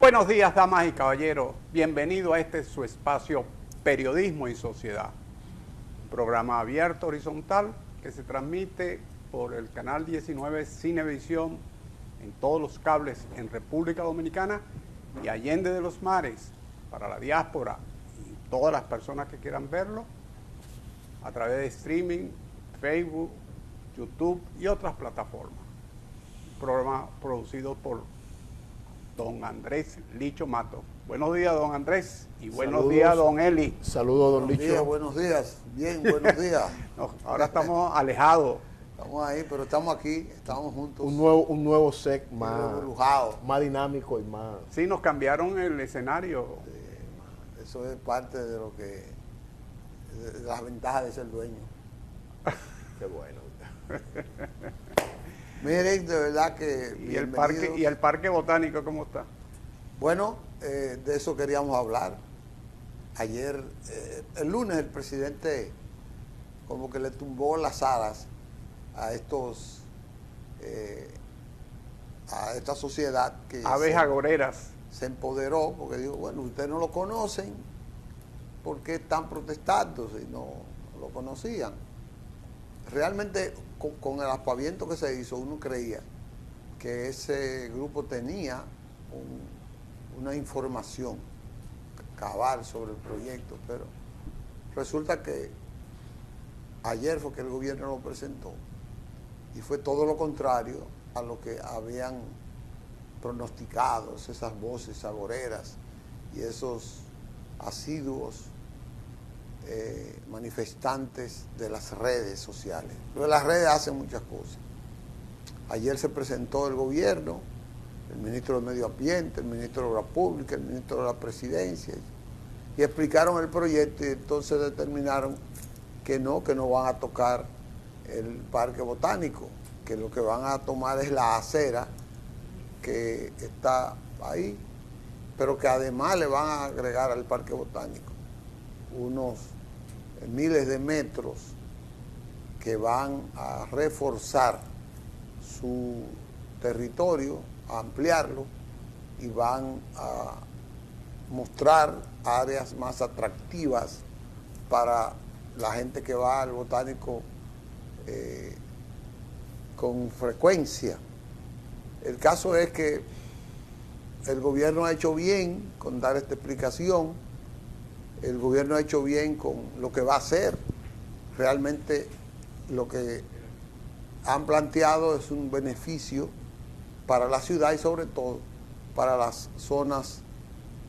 Buenos días, damas y caballeros. Bienvenido a este su espacio Periodismo y Sociedad. Un programa abierto, horizontal, que se transmite por el canal 19 Cinevisión en todos los cables en República Dominicana y allende de los mares para la diáspora y todas las personas que quieran verlo a través de streaming, Facebook, YouTube y otras plataformas. Un programa producido por don Andrés Licho Mato. Buenos días, don Andrés, y buenos días, don Eli. Saludos, don Licho. Buenos días, bien, buenos días. No, ahora estamos alejados. Estamos ahí, pero estamos aquí, estamos juntos. Un nuevo set más dinámico y más... Sí, nos cambiaron el escenario. Eso es parte de lo que... de las ventajas de ser dueño. Qué bueno. Miren, de verdad que... ¿Y el parque botánico cómo está? Bueno, de eso queríamos hablar. Ayer, el lunes, el presidente como que le tumbó las alas a esta sociedad que aves agoreras se empoderó, porque dijo, bueno, ustedes no lo conocen, ¿por qué están protestando si no lo conocían? Realmente con el aspaviento que se hizo, uno creía que ese grupo tenía una información cabal sobre el proyecto, pero resulta que ayer fue que el gobierno lo presentó y fue todo lo contrario a lo que habían pronosticado esas voces agoreras y esos asiduos manifestantes de las redes sociales. Pero las redes hacen muchas cosas. Ayer se presentó el gobierno, el ministro del Medio Ambiente, el ministro de Obras Públicas, el ministro de la Presidencia, y explicaron el proyecto y entonces determinaron que no van a tocar el parque botánico, que lo que van a tomar es la acera que está ahí, pero que además le van a agregar al parque botánico unos miles de metros que van a reforzar su territorio, a ampliarlo y van a mostrar áreas más atractivas para la gente que va al botánico con frecuencia. El caso es que el gobierno ha hecho bien con dar esta explicación, el gobierno ha hecho bien con lo que va a hacer. Realmente lo que han planteado es un beneficio para la ciudad y sobre todo para las zonas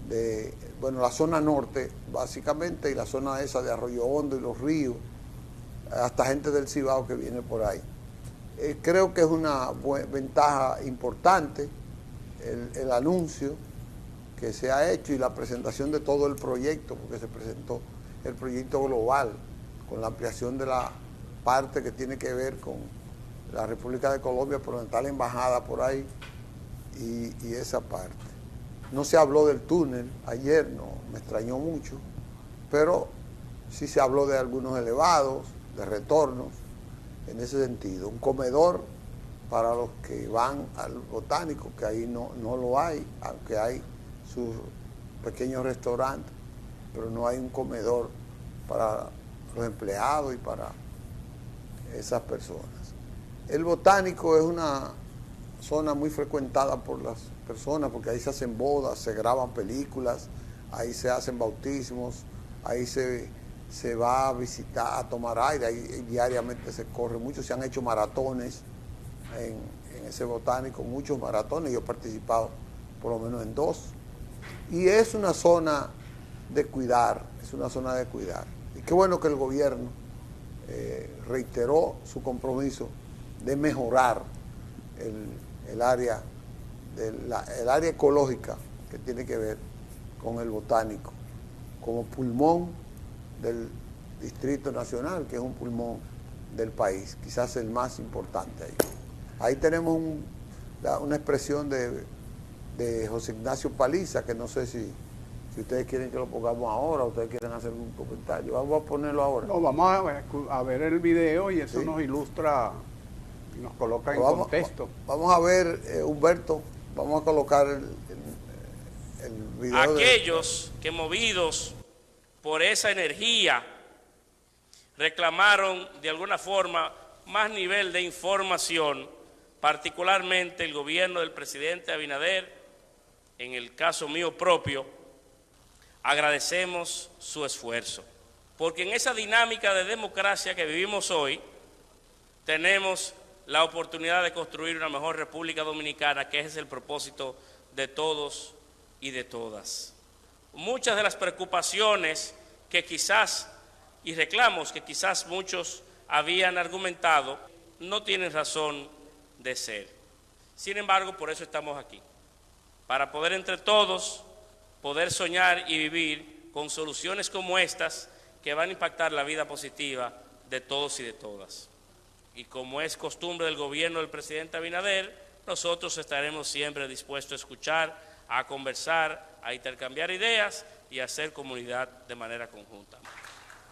la zona norte básicamente y la zona esa de Arroyo Hondo y los ríos, hasta gente del Cibao que viene por ahí. Creo que es una ventaja importante el anuncio que se ha hecho y la presentación de todo el proyecto, porque se presentó el proyecto global con la ampliación de la parte que tiene que ver con la República de Colombia, por donde está la embajada por ahí y esa parte. No se habló del túnel ayer, no me extrañó mucho, pero sí se habló de algunos elevados, de retornos, en ese sentido. Un comedor para los que van al botánico, que ahí no lo hay, aunque hay sus pequeños restaurantes, pero no hay un comedor para los empleados y para esas personas. El botánico es una zona muy frecuentada por las personas porque ahí se hacen bodas, se graban películas, ahí se hacen bautismos, ahí se va a visitar, a tomar aire, ahí diariamente se corre mucho, se han hecho maratones en ese botánico, muchos maratones, yo he participado por lo menos en 2, y es una zona de cuidar, y qué bueno que el gobierno reiteró su compromiso de mejorar el área ecológica que tiene que ver con el botánico, como pulmón del Distrito Nacional, que es un pulmón del país, quizás el más importante ahí. Ahí tenemos una expresión de José Ignacio Paliza, que no sé si ustedes quieren que lo pongamos ahora, o ustedes quieren hacer un comentario. Vamos a ponerlo ahora. No, vamos a ver el video y eso nos ilustra, nos coloca en contexto. Vamos a ver, Humberto, vamos a colocar aquellos que movidos por esa energía reclamaron de alguna forma más nivel de información, particularmente el gobierno del presidente Abinader. En el caso mío propio, agradecemos su esfuerzo, porque en esa dinámica de democracia que vivimos hoy, tenemos la oportunidad de construir una mejor República Dominicana, que es el propósito de todos y de todas. Muchas de las preocupaciones que quizás y reclamos que quizás muchos habían argumentado no tienen razón de ser. Sin embargo, por eso estamos aquí, para poder entre todos poder soñar y vivir con soluciones como estas que van a impactar la vida positiva de todos y de todas. Y como es costumbre del gobierno del presidente Abinader, nosotros estaremos siempre dispuestos a escuchar, a conversar, a intercambiar ideas y a hacer comunidad de manera conjunta.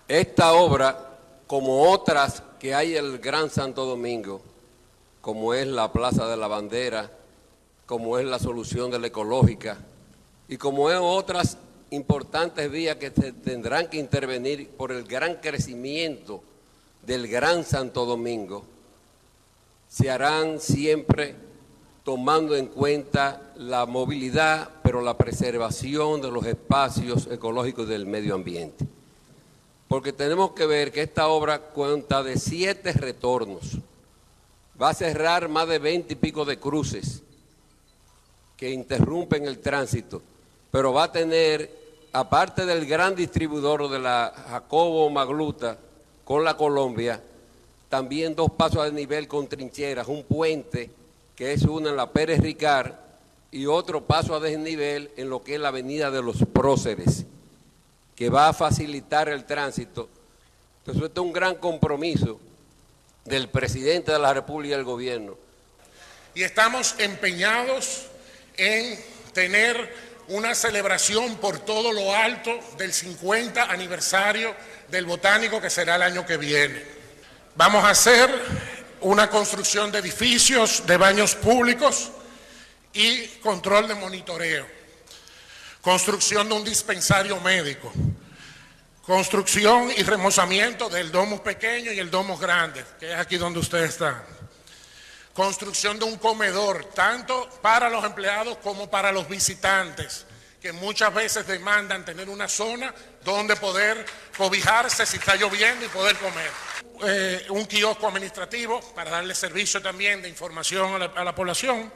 Esta obra, como otras que hay en el Gran Santo Domingo, como es la Plaza de la Bandera, como es la solución de la ecológica y como es otras importantes vías que tendrán que intervenir por el gran crecimiento del Gran Santo Domingo, se harán siempre tomando en cuenta la movilidad, pero la preservación de los espacios ecológicos del medio ambiente. Porque tenemos que ver que esta obra cuenta de 7 retornos. Va a cerrar más de 20 y pico de cruces que interrumpen el tránsito, pero va a tener, aparte del gran distribuidor de la Jacobo Magluta con la Colombia, también 2 pasos a desnivel con trincheras, un puente que es uno en la Pérez Ricard y otro paso a desnivel en lo que es la avenida de los Próceres, que va a facilitar el tránsito. Entonces, esto es un gran compromiso del presidente de la República y del gobierno. Y estamos empeñados en tener una celebración por todo lo alto del 50 aniversario del Botánico, que será el año que viene. Vamos a hacer una construcción de edificios, de baños públicos y control de monitoreo. Construcción de un dispensario médico. Construcción y remozamiento del domus pequeño y el domus grande, que es aquí donde usted está. Construcción de un comedor, tanto para los empleados como para los visitantes, que muchas veces demandan tener una zona donde poder cobijarse si está lloviendo y poder comer. Un kiosco administrativo para darle servicio también de información a la población.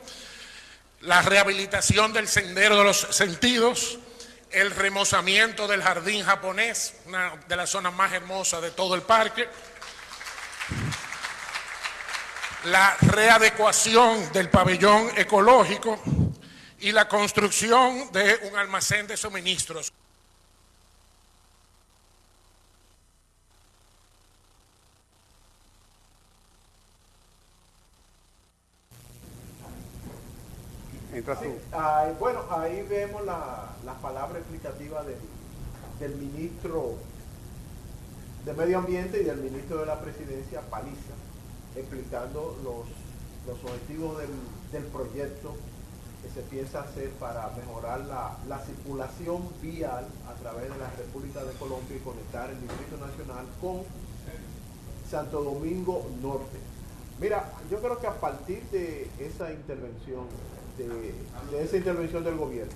La rehabilitación del sendero de los sentidos, el remozamiento del jardín japonés, una de las zonas más hermosas de todo el parque, la readecuación del pabellón ecológico y la construcción de un almacén de suministros. Bueno, ahí vemos la palabra explicativa del ministro de Medio Ambiente y del ministro de la Presidencia, Paliza, explicando los objetivos del proyecto que se piensa hacer para mejorar la circulación vial a través de la República de Colombia y conectar el Distrito Nacional con Santo Domingo Norte. Mira, yo creo que a partir de esa intervención, del gobierno.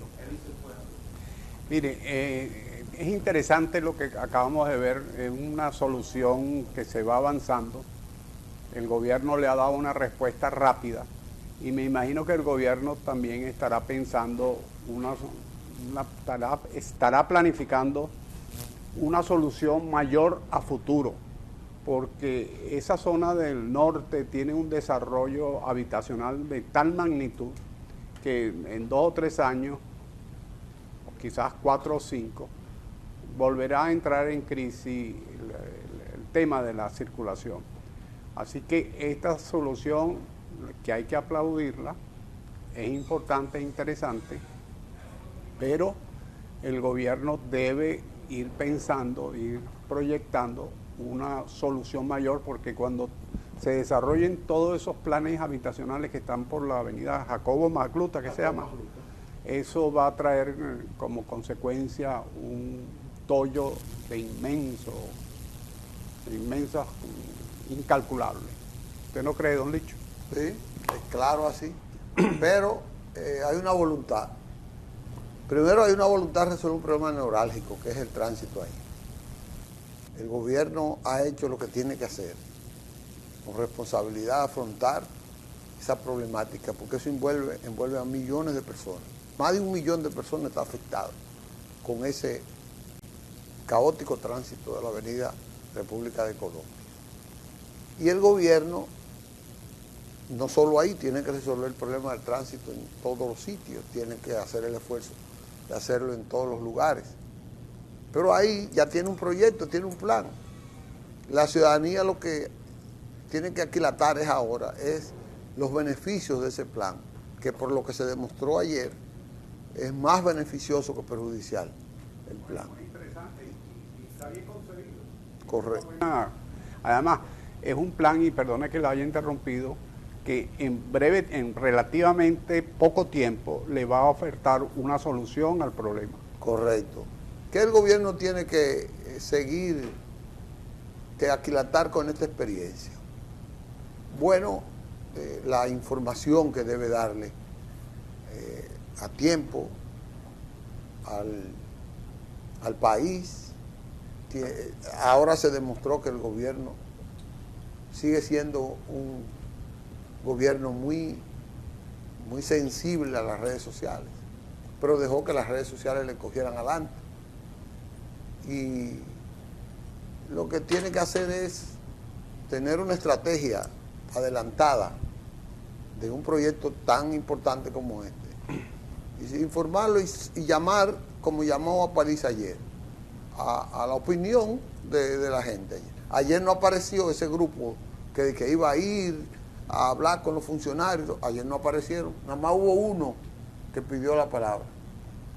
Mire, es interesante lo que acabamos de ver, es una solución que se va avanzando. El gobierno le ha dado una respuesta rápida y me imagino que el gobierno también estará pensando, estará planificando una solución mayor a futuro, porque esa zona del norte tiene un desarrollo habitacional de tal magnitud que en 2 o 3 años, o quizás 4 o 5, volverá a entrar en crisis el tema de la circulación. Así que esta solución, que hay que aplaudirla, es importante e interesante, pero el gobierno debe ir pensando, ir proyectando una solución mayor, porque cuando se desarrollen todos esos planes habitacionales que están por la avenida Jacobo Magluta, que se llama, eso va a traer como consecuencia un tollo de inmensas, incalculables. ¿Usted no cree, don Licho? Sí, es claro así. Pero hay una voluntad. Primero hay una voluntad de resolver un problema neurálgico, que es el tránsito ahí. El gobierno ha hecho lo que tiene que hacer, con responsabilidad, afrontar esa problemática, porque eso envuelve a millones de personas. Más de 1 millón de personas está afectado con ese caótico tránsito de la avenida República de Colombia. Y el gobierno, no solo ahí, tiene que resolver el problema del tránsito en todos los sitios, tiene que hacer el esfuerzo de hacerlo en todos los lugares. Pero ahí ya tiene un proyecto, tiene un plan. La ciudadanía lo que tiene que aquilatar es los beneficios de ese plan, que por lo que se demostró ayer, es más beneficioso que perjudicial el plan. Muy interesante y está bien concebido. Correcto. Además, es un plan, y perdone que lo haya interrumpido, que en relativamente poco tiempo le va a ofertar una solución al problema. Correcto. ¿Qué el gobierno tiene que seguir, que aquilatar con esta experiencia? Bueno, la información que debe darle a tiempo al país. Ahora se demostró que el gobierno sigue siendo un gobierno muy sensible a las redes sociales, pero dejó que las redes sociales le cogieran adelante. Y lo que tiene que hacer es tener una estrategia adelantada de un proyecto tan importante como este. Y informarlo y llamar, como llamó a París ayer, a la opinión de la gente. Ayer no apareció ese grupo que iba a ir a hablar con los funcionarios, ayer no aparecieron, nada más hubo uno que pidió la palabra,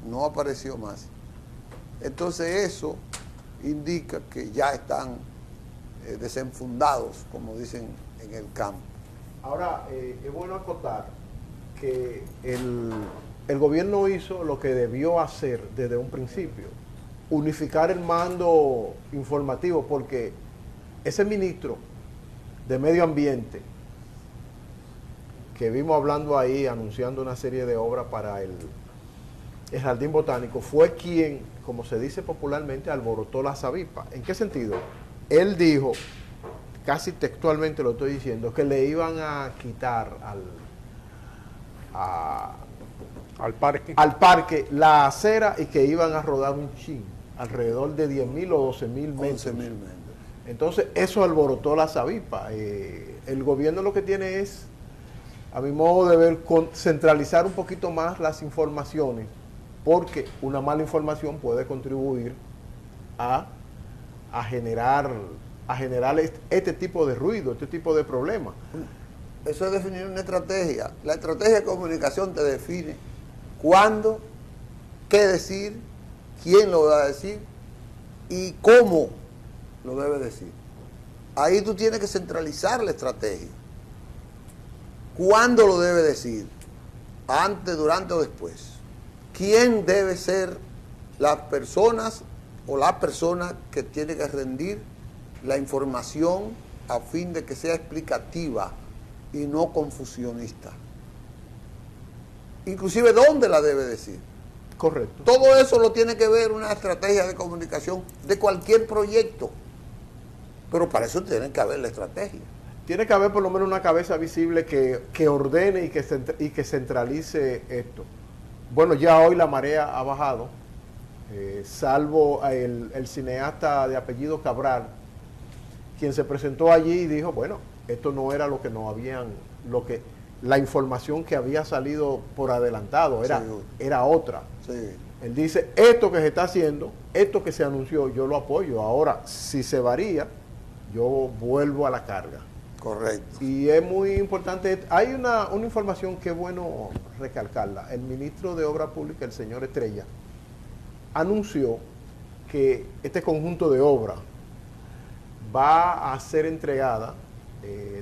no apareció más. Entonces eso indica que ya están desenfundados, como dicen en el campo. Ahora, es bueno acotar que el gobierno hizo lo que debió hacer desde un principio, unificar el mando informativo, porque ese ministro de Medio Ambiente que vimos hablando ahí, anunciando una serie de obras para el Jardín Botánico, fue quien, como se dice popularmente, alborotó la zavipa. ¿En qué sentido? Él dijo, casi textualmente lo estoy diciendo, que le iban a quitar al parque la acera y que iban a rodar un chin, alrededor de 10.000 o 12.000 metros. 11.000 metros. Entonces, eso alborotó la zavipa. El gobierno lo que tiene es, a mi modo de ver, centralizar un poquito más las informaciones, porque una mala información puede contribuir a generar este tipo de ruido, este tipo de problemas. Eso es definir una estrategia. La estrategia de comunicación te define cuándo, qué decir, quién lo va a decir y cómo lo debe decir. Ahí tú tienes que centralizar la estrategia. ¿Cuándo lo debe decir? ¿Antes, durante o después? ¿Quién debe ser las personas o la persona que tiene que rendir la información a fin de que sea explicativa y no confusionista? Inclusive, ¿dónde la debe decir? Correcto. Todo eso lo tiene que ver una estrategia de comunicación de cualquier proyecto. Pero para eso tiene que haber la estrategia. Tiene que haber por lo menos una cabeza visible que ordene y que centralice esto. Bueno, ya hoy la marea ha bajado, salvo el cineasta de apellido Cabral, quien se presentó allí y dijo, bueno, esto no era lo que nos habían, la información que había salido por adelantado, era otra. Sí. Él dice, esto que se está haciendo, esto que se anunció, yo lo apoyo. Ahora, si se varía, yo vuelvo a la carga. Correcto. Y es muy importante, hay una información que es bueno recalcarla. El ministro de Obras Públicas, el señor Estrella, anunció que este conjunto de obras va a ser entregada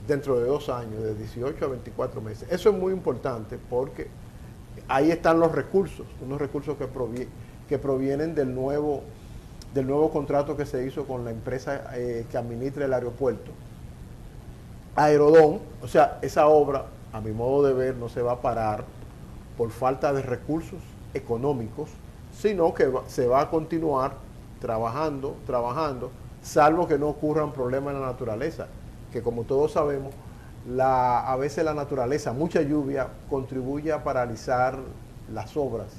dentro de 2 años, de 18 a 24 meses. Eso es muy importante porque ahí están los recursos, unos recursos que provienen del nuevo contrato que se hizo con la empresa que administra el aeropuerto. Aerodón, o sea, esa obra, a mi modo de ver, no se va a parar por falta de recursos económicos, sino que se va a continuar trabajando, salvo que no ocurran problemas en la naturaleza, que como todos sabemos, a veces la naturaleza, mucha lluvia, contribuye a paralizar las obras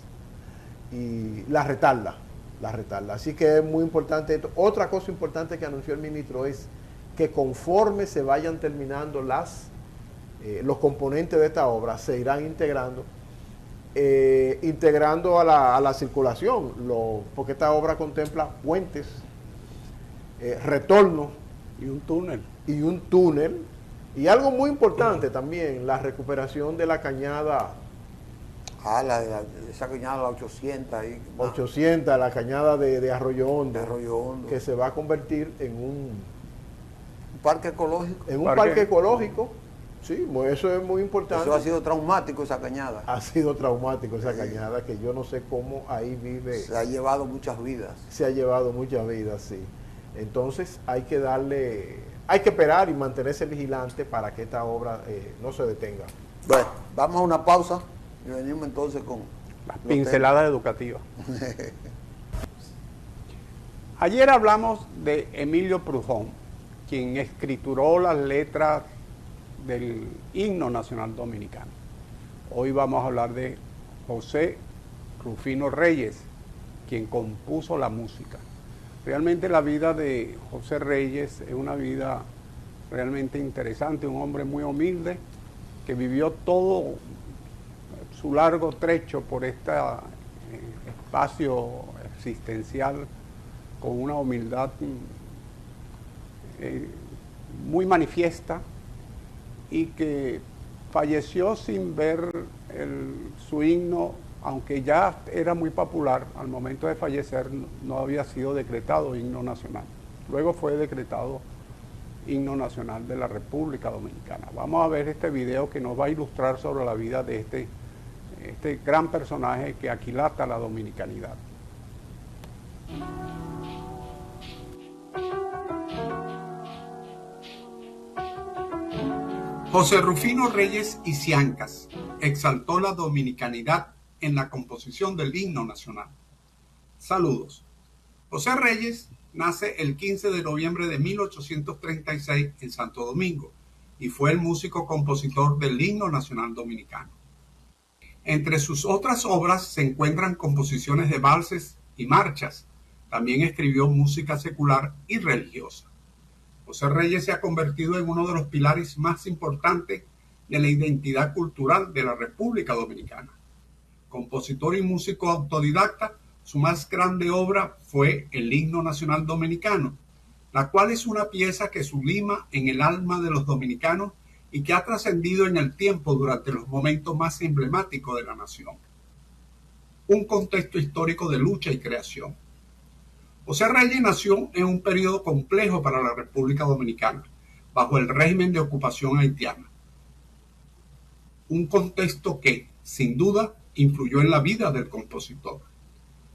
y la retarda. Así que es muy importante esto. Otra cosa importante que anunció el ministro es que conforme se vayan terminando los componentes de esta obra, se irán integrando a la circulación, porque esta obra contempla puentes, retornos y un túnel. Y algo muy importante también, la recuperación de la cañada. Esa cañada, la 800. 800, la cañada de Arroyo Hondo. Hondo. Que se va a convertir en un parque ecológico. En un parque ecológico. Sí, eso es muy importante. Eso ha sido traumático, esa cañada. Ha sido traumático esa cañada, que yo no sé cómo ahí vive. Se ha llevado muchas vidas. Se ha llevado muchas vidas, sí. Entonces hay que esperar y mantenerse vigilante para que esta obra no se detenga. Bueno, vamos a una pausa y venimos entonces con las pinceladas educativas. Ayer hablamos de Emilio Proudhon, quien escrituró las letras del himno nacional dominicano. Hoy vamos a hablar de José Rufino Reyes, quien compuso la música. Realmente la vida de José Reyes es una vida realmente interesante, un hombre muy humilde que vivió todo su largo trecho por este espacio existencial con una humildad muy manifiesta, y que falleció sin ver su himno, aunque ya era muy popular. Al momento de fallecer no había sido decretado himno nacional. Luego fue decretado himno nacional de la República Dominicana. Vamos a ver este video que nos va a ilustrar sobre la vida de este gran personaje que aquilata la dominicanidad. José Rufino Reyes y Ciancas exaltó la dominicanidad en la composición del himno nacional. Saludos. José Reyes nace el 15 de noviembre de 1836 en Santo Domingo y fue el músico compositor del himno nacional dominicano. Entre sus otras obras se encuentran composiciones de valses y marchas. También escribió música secular y religiosa. José Reyes se ha convertido en uno de los pilares más importantes de la identidad cultural de la República Dominicana. Compositor y músico autodidacta, su más grande obra fue el Himno Nacional Dominicano, la cual es una pieza que sublima en el alma de los dominicanos y que ha trascendido en el tiempo durante los momentos más emblemáticos de la nación. Un contexto histórico de lucha y creación. José Reyes nació en un periodo complejo para la República Dominicana, bajo el régimen de ocupación haitiana. Un contexto que, sin duda, influyó en la vida del compositor.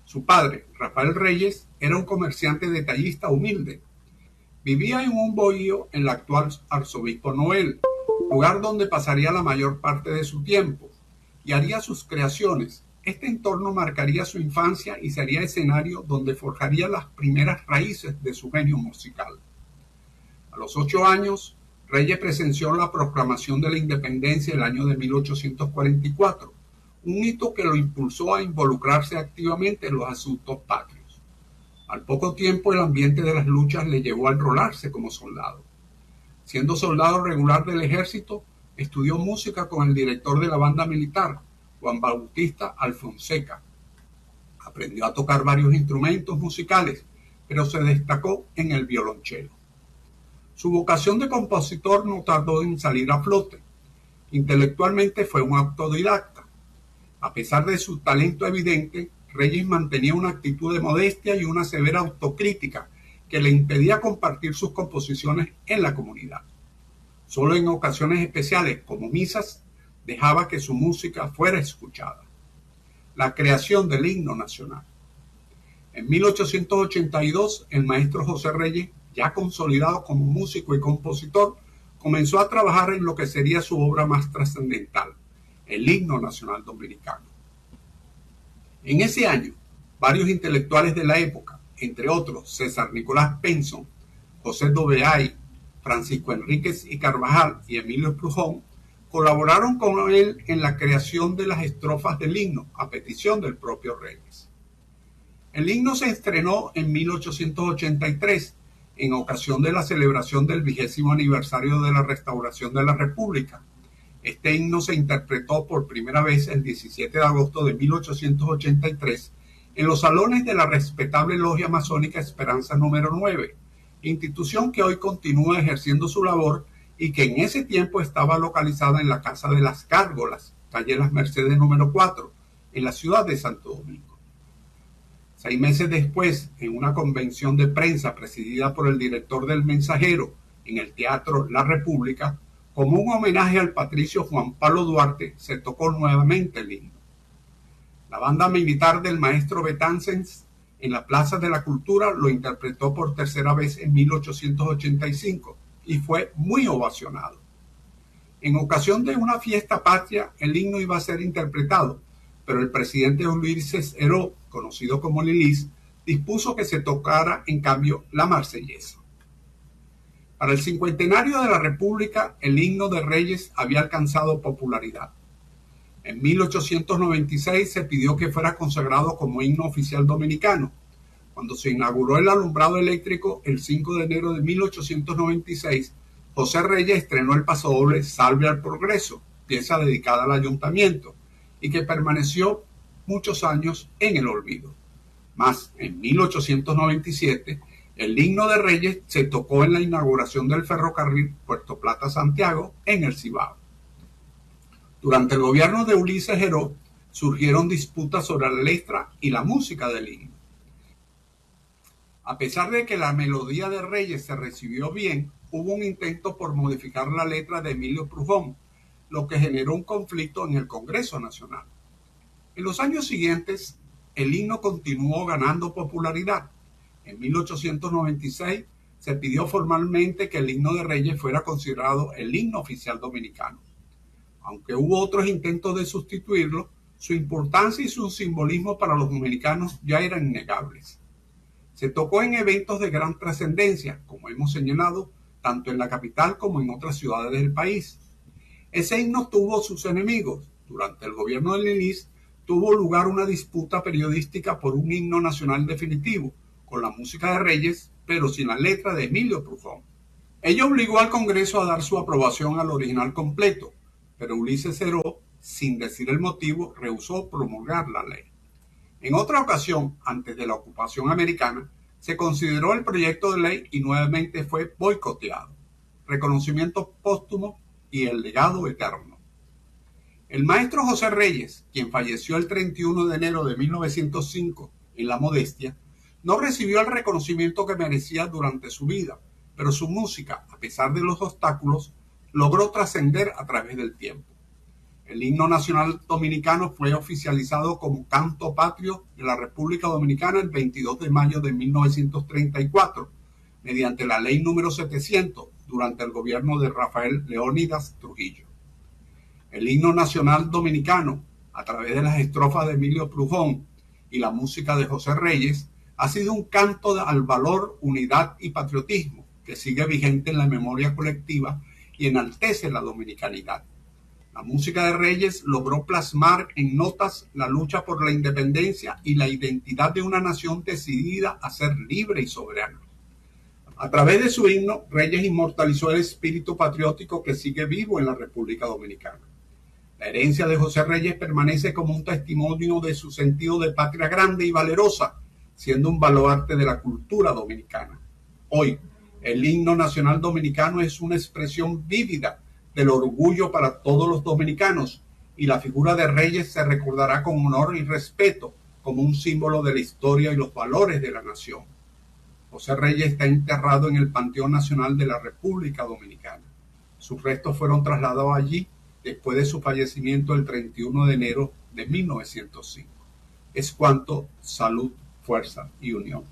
Su padre, Rafael Reyes, era un comerciante detallista humilde. Vivía en un bohío en la actual Arzobispo Noel, lugar donde pasaría la mayor parte de su tiempo, y haría sus creaciones. Este entorno marcaría su infancia y sería escenario donde forjaría las primeras raíces de su genio musical. A los 8 años, Reyes presenció la proclamación de la independencia el año de 1844, un hito que lo impulsó a involucrarse activamente en los asuntos patrios. Al poco tiempo, el ambiente de las luchas le llevó a enrolarse como soldado. Siendo soldado regular del ejército, estudió música con el director de la banda militar, Juan Bautista Alfonseca. Aprendió a tocar varios instrumentos musicales, pero se destacó en el violonchelo. Su vocación de compositor no tardó en salir a flote. Intelectualmente fue un autodidacta. A pesar de su talento evidente, Reyes mantenía una actitud de modestia y una severa autocrítica que le impedía compartir sus composiciones en la comunidad. Solo en ocasiones especiales, como misas, dejaba que su música fuera escuchada. la creación del himno nacional. En 1882, el maestro José Reyes, ya consolidado como músico y compositor, comenzó a trabajar en lo que sería su obra más trascendental, el himno nacional dominicano. En ese año, varios intelectuales de la época, entre otros César Nicolás Penson, José Dobeay, Francisco Enríquez y Carvajal y Emilio Prujón, colaboraron con él en la creación de las estrofas del himno a petición del propio Reyes. El himno se estrenó en 1883 en ocasión de la celebración del 20º aniversario de la restauración de la República. Este himno se interpretó por primera vez el 17 de agosto de 1883 en los salones de la respetable logia masónica Esperanza número 9, institución que hoy continúa ejerciendo su labor y que en ese tiempo estaba localizada en la Casa de las Gárgolas, calle Las Mercedes número 4, en la ciudad de Santo Domingo. 6 meses después, en una convención de prensa presidida por el director del Mensajero en el Teatro La República, como un homenaje al patricio Juan Pablo Duarte, se tocó nuevamente el himno. La banda militar del maestro Betances en la Plaza de la Cultura lo interpretó por tercera vez en 1885 y fue muy ovacionado. En ocasión de una fiesta patria, el himno iba a ser interpretado, pero el presidente Ulises Heró, conocido como Lilis, dispuso que se tocara en cambio la marsellesa. Para el cincuentenario de la República, el himno de Reyes había alcanzado popularidad. En 1896 se pidió que fuera consagrado como himno oficial dominicano. Cuando se inauguró el alumbrado eléctrico el 5 de enero de 1896, José Reyes estrenó el pasodoble Salve al Progreso, pieza dedicada al ayuntamiento, y que permaneció muchos años en el olvido. Mas, en 1897, el himno de Reyes se tocó en la inauguración del ferrocarril Puerto Plata-Santiago en el Cibao. Durante el gobierno de Ulises Heró surgieron disputas sobre la letra y la música del himno. A pesar de que la melodía de Reyes se recibió bien, hubo un intento por modificar la letra de Emilio Prujón, lo que generó un conflicto en el Congreso Nacional. En los años siguientes, el himno continuó ganando popularidad. En 1896 se pidió formalmente que el himno de Reyes fuera considerado el himno oficial dominicano. Aunque hubo otros intentos de sustituirlo, su importancia y su simbolismo para los dominicanos ya eran innegables. Se tocó en eventos de gran trascendencia, como hemos señalado, tanto en la capital como en otras ciudades del país. Ese himno tuvo sus enemigos. Durante el gobierno de Lilis tuvo lugar una disputa periodística por un himno nacional definitivo, con la música de Reyes, pero sin la letra de Emilio Prujón. Ello obligó al Congreso a dar su aprobación al original completo, pero Ulises Heró, sin decir el motivo, rehusó promulgar la ley. En otra ocasión, antes de la ocupación americana, se consideró el proyecto de ley y nuevamente fue boicoteado. Reconocimiento póstumo y el legado eterno. El maestro José Reyes, quien falleció el 31 de enero de 1905 en La Modestia, no recibió el reconocimiento que merecía durante su vida, pero su música, a pesar de los obstáculos, logró trascender a través del tiempo. El himno nacional dominicano fue oficializado como canto patrio de la República Dominicana el 22 de mayo de 1934, mediante la ley número 700, durante el gobierno de Rafael Leónidas Trujillo. El himno nacional dominicano, a través de las estrofas de Emilio Prujón y la música de José Reyes, ha sido un canto al valor, unidad y patriotismo que sigue vigente en la memoria colectiva y enaltece la dominicanidad. La música de Reyes logró plasmar en notas la lucha por la independencia y la identidad de una nación decidida a ser libre y soberana. A través de su himno, Reyes inmortalizó el espíritu patriótico que sigue vivo en la República Dominicana. La herencia de José Reyes permanece como un testimonio de su sentido de patria grande y valerosa, siendo un baluarte de la cultura dominicana. Hoy, el himno nacional dominicano es una expresión vívida del orgullo para todos los dominicanos, y la figura de Reyes se recordará con honor y respeto como un símbolo de la historia y los valores de la nación. José Reyes está enterrado en el Panteón Nacional de la República Dominicana. Sus restos fueron trasladados allí después de su fallecimiento el 31 de enero de 1905. es cuanto salud, fuerza y unión.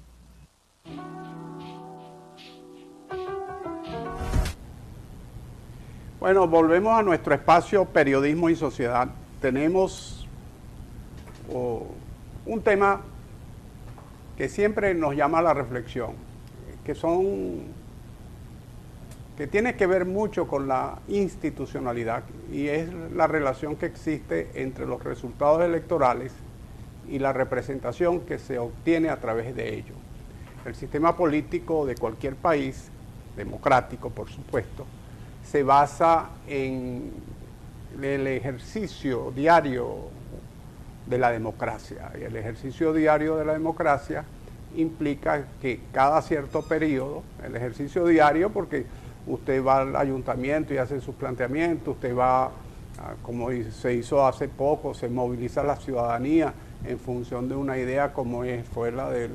Bueno, volvemos a nuestro espacio Periodismo y Sociedad. Tenemos un tema que siempre nos llama a la reflexión, que tiene que ver mucho con la institucionalidad, y es la relación que existe entre los resultados electorales y la representación que se obtiene a través de ellos. El sistema político de cualquier país, democrático por supuesto, se basa en el ejercicio diario de la democracia. Y el ejercicio diario de la democracia implica que cada cierto periodo, el ejercicio diario, porque usted va al ayuntamiento y hace sus planteamientos, usted va, como se hizo hace poco, se moviliza la ciudadanía en función de una idea como fue la del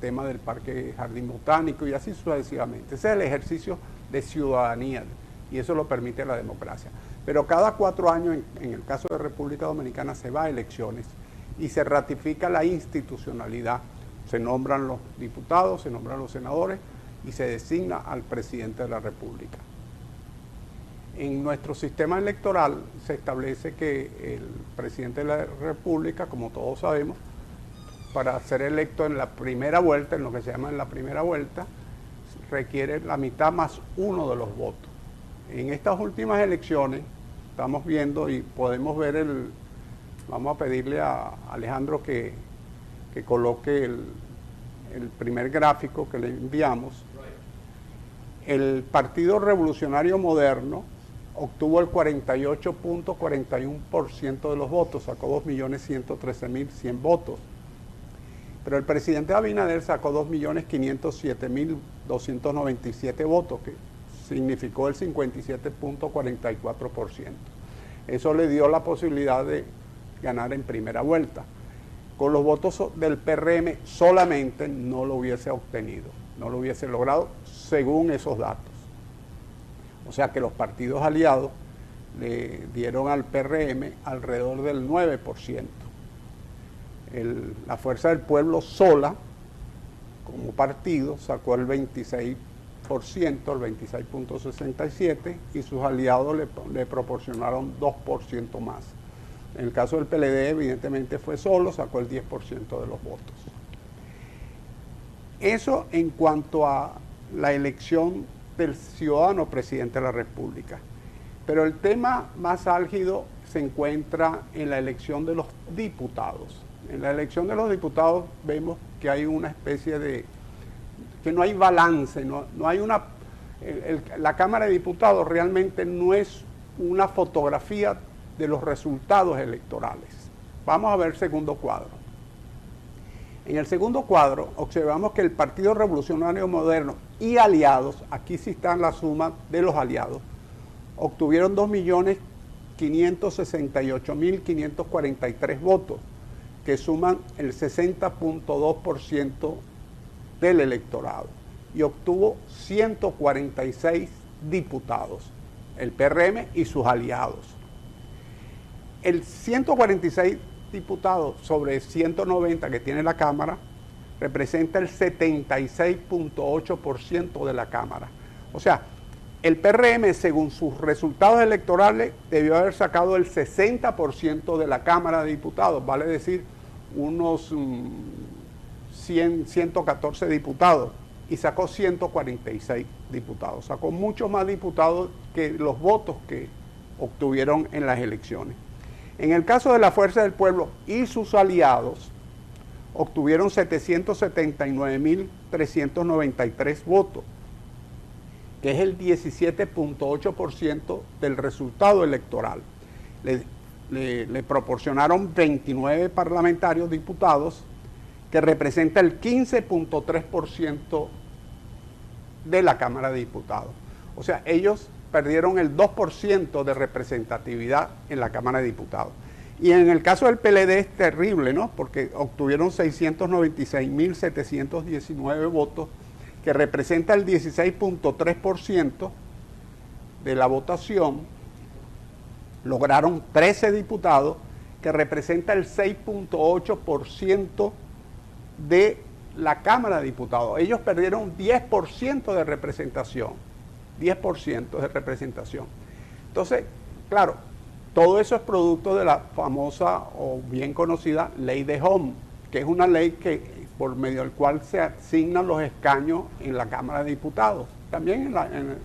tema del Parque Jardín Botánico y así sucesivamente. Ese es el ejercicio de ciudadanía y eso lo permite la democracia. Pero cada 4 años, en el caso de República Dominicana, se va a elecciones y se ratifica la institucionalidad. Se nombran los diputados, se nombran los senadores y se designa al presidente de la República. En nuestro sistema electoral se establece que el presidente de la República, como todos sabemos, para ser electo en la primera vuelta, en lo que se llama en la primera vuelta, requiere la mitad más 1 de los votos. En estas últimas elecciones estamos viendo y podemos ver vamos a pedirle a Alejandro que coloque el primer gráfico que le enviamos. El Partido Revolucionario Moderno obtuvo el 48.41% de los votos, sacó 2.113.100 votos. Pero el presidente Abinader sacó 2.507.297 votos, que significó el 57.44%. Eso le dio la posibilidad de ganar en primera vuelta. Con los votos del PRM solamente no lo hubiese obtenido, no lo hubiese logrado según esos datos. O sea que los partidos aliados le dieron al PRM alrededor del 9%. La Fuerza del Pueblo sola, como partido, sacó el 26%, el 26.67%, y sus aliados le proporcionaron 2% más. En el caso del PLD, evidentemente fue solo, sacó el 10% de los votos. Eso en cuanto a la elección del ciudadano presidente de la República. Pero el tema más álgido se encuentra en la elección de los diputados. En la elección de los diputados vemos que hay una especie de... que no hay balance, no hay una... la Cámara de Diputados realmente no es una fotografía de los resultados electorales. Vamos a ver el segundo cuadro. En el segundo cuadro observamos que el Partido Revolucionario Moderno y aliados, aquí sí está la suma de los aliados, obtuvieron 2.568.543 votos, que suman el 60.2% del electorado, y obtuvo 146 diputados, el PRM y sus aliados. El 146 diputados sobre 190 que tiene la Cámara representa el 76.8% de la Cámara. O sea, el PRM, según sus resultados electorales, debió haber sacado el 60% de la Cámara de Diputados, vale decir, unos 114 diputados, y sacó 146 diputados. Sacó muchos más diputados que los votos que obtuvieron en las elecciones. En el caso de la Fuerza del Pueblo y sus aliados, obtuvieron 779.393 votos, que es el 17.8% del resultado electoral. Le proporcionaron 29 parlamentarios diputados, que representa el 15.3% de la Cámara de Diputados. O sea, ellos perdieron el 2% de representatividad en la Cámara de Diputados. Y en el caso del PLD es terrible, ¿no? Porque obtuvieron 696.719 votos, que representa el 16.3% de la votación. Lograron 13 diputados que representa el 6.8% de la Cámara de Diputados. Ellos perdieron 10% de representación. 10% de representación. Entonces, claro, todo eso es producto de la famosa o bien conocida ley de Hom, que es una ley que por medio del cual se asignan los escaños en la Cámara de Diputados, también en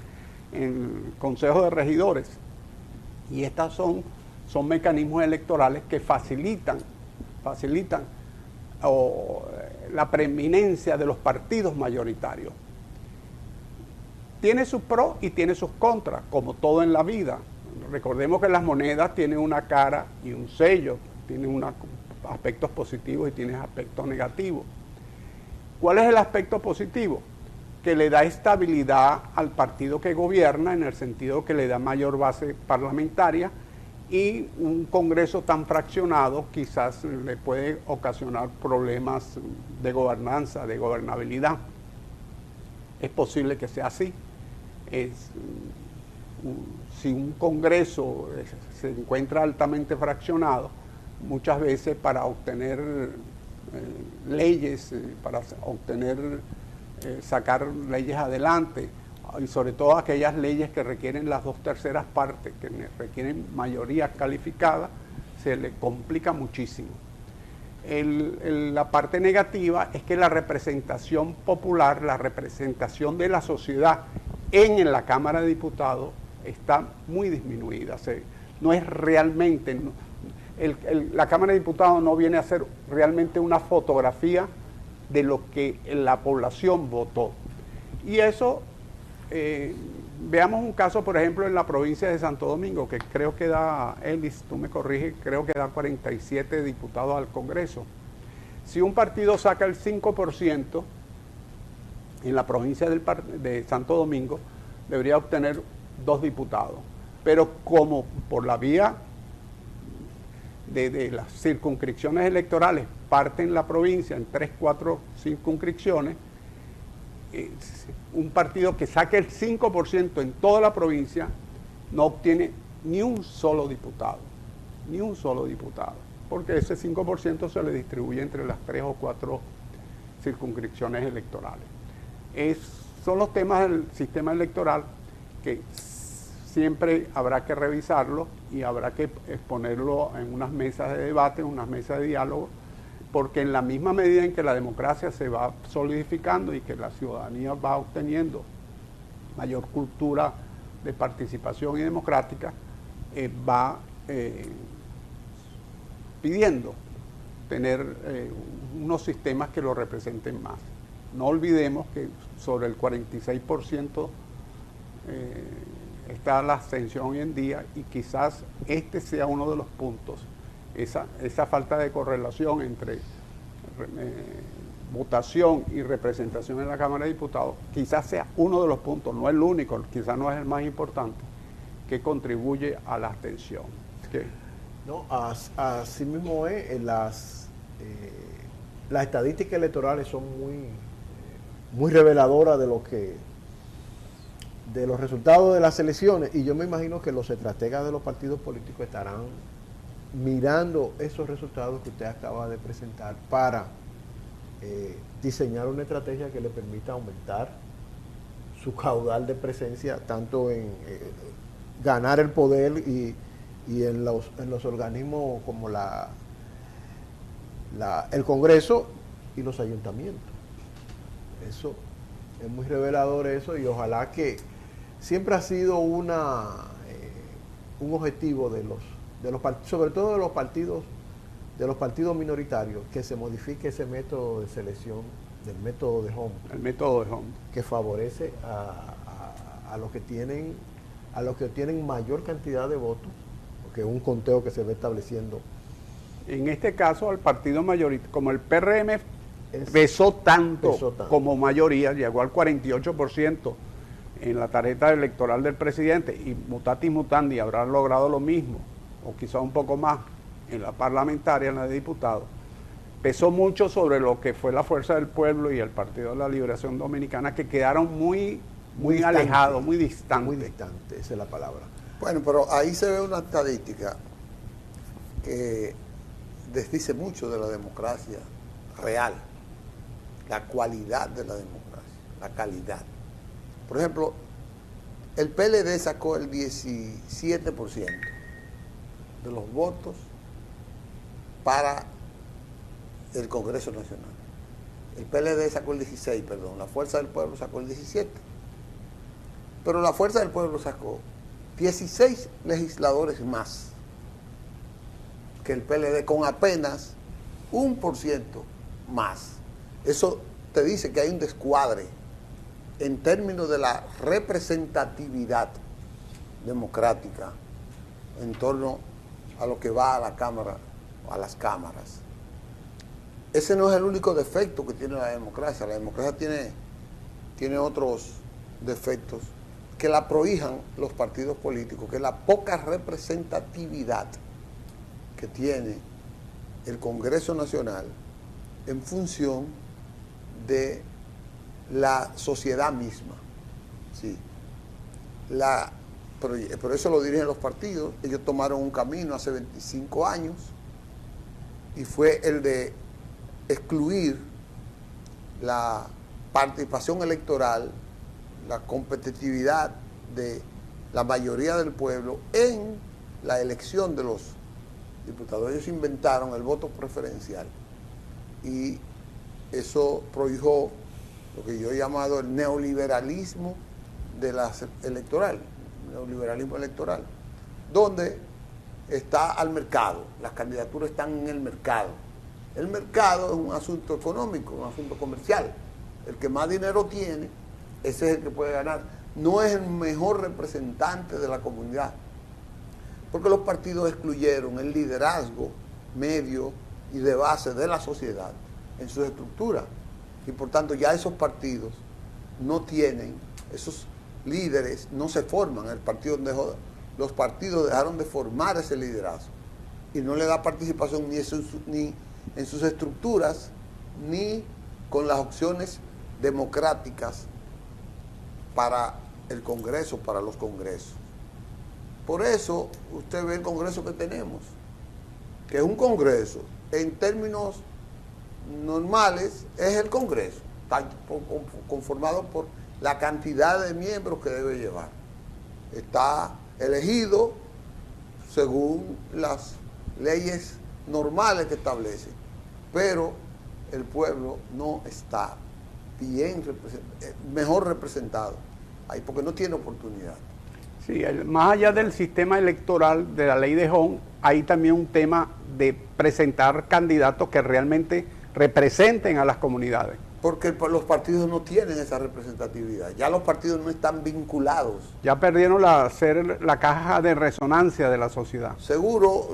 el Consejo de Regidores. Y estas son mecanismos electorales que facilitan la preeminencia de los partidos mayoritarios. Tiene sus pros y tiene sus contras, como todo en la vida. Recordemos que las monedas tienen una cara y un sello, tienen aspectos positivos y tienen aspectos negativos. ¿Cuál es el aspecto positivo? Que le da estabilidad al partido que gobierna, en el sentido que le da mayor base parlamentaria, y un Congreso tan fraccionado quizás le puede ocasionar problemas de gobernanza, de gobernabilidad. Es posible que sea así. Si un Congreso se encuentra altamente fraccionado, muchas veces para obtener leyes, para sacar leyes adelante, y sobre todo aquellas leyes que requieren las 2/3 partes, que requieren mayoría calificada, se le complica muchísimo. La parte negativa es que la representación popular, la representación de la sociedad en la Cámara de Diputados está muy disminuida. No es realmente, la Cámara de Diputados no viene a ser realmente una fotografía de lo que la población votó. Y eso, veamos un caso, por ejemplo, en la provincia de Santo Domingo, que creo que da, Elis, tú me corriges, creo que da 47 diputados al Congreso. Si un partido saca el 5% en la provincia de Santo Domingo, debería obtener 2 diputados. Pero como por la vía de las circunscripciones electorales parten la provincia en 3, 4 circunscripciones, un partido que saque el 5% en toda la provincia no obtiene ni un solo diputado, porque ese 5% se le distribuye entre las 3 o 4 circunscripciones electorales. Son los temas del sistema electoral que siempre habrá que revisarlo y habrá que exponerlo en unas mesas de debate, en unas mesas de diálogo, porque en la misma medida en que la democracia se va solidificando y que la ciudadanía va obteniendo mayor cultura de participación y democrática, va pidiendo tener unos sistemas que lo representen más. No olvidemos que sobre el 46% está la abstención hoy en día, y quizás este sea uno de los puntos, esa falta de correlación entre votación y representación en la Cámara de Diputados, quizás sea uno de los puntos, no el único, quizás no es el más importante, que contribuye a la abstención. No, así mismo es. Las estadísticas electorales son muy reveladoras de los resultados de las elecciones, y yo me imagino que los estrategas de los partidos políticos estarán mirando esos resultados que usted acaba de presentar para diseñar una estrategia que le permita aumentar su caudal de presencia, tanto en ganar el poder y en los organismos como el Congreso y los ayuntamientos. Eso es muy revelador, eso, y ojalá que siempre ha sido un objetivo de los sobre todo de los partidos minoritarios, que se modifique ese método de selección del método de Hom. El método de Hom, que favorece a los que tienen mayor cantidad de votos, porque es un conteo que se va estableciendo. En este caso, al partido mayoritario, como el PRM pesó tanto como mayoría, llegó al 48% en la tarjeta electoral del presidente, y mutatis mutandi habrá logrado lo mismo, o quizá un poco más, en la parlamentaria, en la de diputados, pesó mucho sobre lo que fue la Fuerza del Pueblo y el Partido de la Liberación Dominicana, que quedaron muy alejados, muy distantes. Muy distantes, esa es la palabra. Bueno, pero ahí se ve una estadística que desdice mucho de la democracia real, la cualidad de la democracia, la calidad. Por ejemplo, el PLD sacó el 17% de los votos para el Congreso Nacional. El PLD sacó el 16, perdón, la Fuerza del Pueblo sacó el 17. Pero la Fuerza del Pueblo sacó 16 legisladores más que el PLD, con apenas 1% más. Eso te dice que hay un descuadre en términos de la representatividad democrática en torno a lo que va a la Cámara o a las cámaras. Ese no es el único defecto que tiene la democracia. La democracia tiene otros defectos que la prohijan los partidos políticos, que es la poca representatividad que tiene el Congreso Nacional en función de la sociedad misma. Sí. Por eso lo dirigen los partidos. Ellos tomaron un camino hace 25 años y fue el de excluir la participación electoral, la competitividad de la mayoría del pueblo en la elección de los diputados. Ellos inventaron el voto preferencial y eso prohibió lo que yo he llamado el neoliberalismo electoral, donde está al mercado, las candidaturas están en el mercado. El mercado es un asunto económico, un asunto comercial. El que más dinero tiene, ese es el que puede ganar. No es el mejor representante de la comunidad, porque los partidos excluyeron el liderazgo medio y de base de la sociedad en sus estructuras. Y por tanto ya esos partidos no tienen, esos líderes no se forman. Los partidos dejaron de formar ese liderazgo y no le da participación ni en sus estructuras ni con las opciones democráticas para el Congreso, para los congresos. Por eso usted ve el Congreso que tenemos, que es un Congreso en términos normales, es el Congreso, conformado por la cantidad de miembros que debe llevar. Está elegido según las leyes normales que establecen, pero el pueblo no está mejor representado ahí porque no tiene oportunidad. Sí, más allá del sistema electoral de la ley de Hong, hay también un tema de presentar candidatos que realmente representen a las comunidades. Porque los partidos no tienen esa representatividad, ya los partidos no están vinculados. Ya perdieron ser la caja de resonancia de la sociedad. Seguro,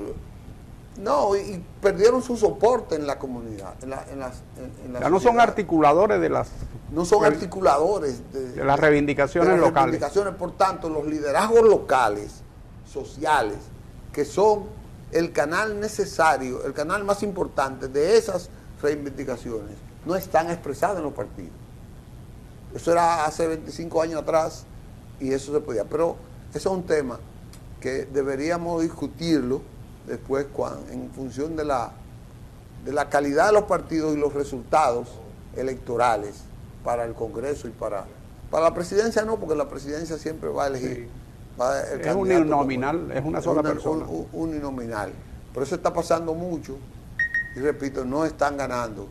no, y perdieron su soporte en la comunidad. En la ya no son articuladores de las... No son articuladores de las reivindicaciones locales. Por tanto, los liderazgos locales, sociales, que son el canal necesario, el canal más importante de esas reivindicaciones, no están expresados en los partidos. Eso era hace 25 años atrás y eso se podía. Pero eso es un tema que deberíamos discutirlo después en función de la calidad de los partidos y los resultados electorales para el Congreso y para la presidencia no, porque la presidencia siempre va a elegir. Sí. Es uninominal, es una sola persona. Uninominal. Por eso está pasando mucho y repito, no están ganando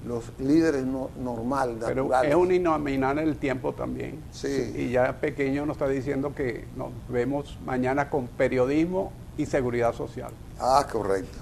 los líderes normales, naturales. Pero es uninominal el tiempo también. Sí. Y ya Pequeño nos está diciendo que nos vemos mañana con periodismo y seguridad social. Ah, correcto.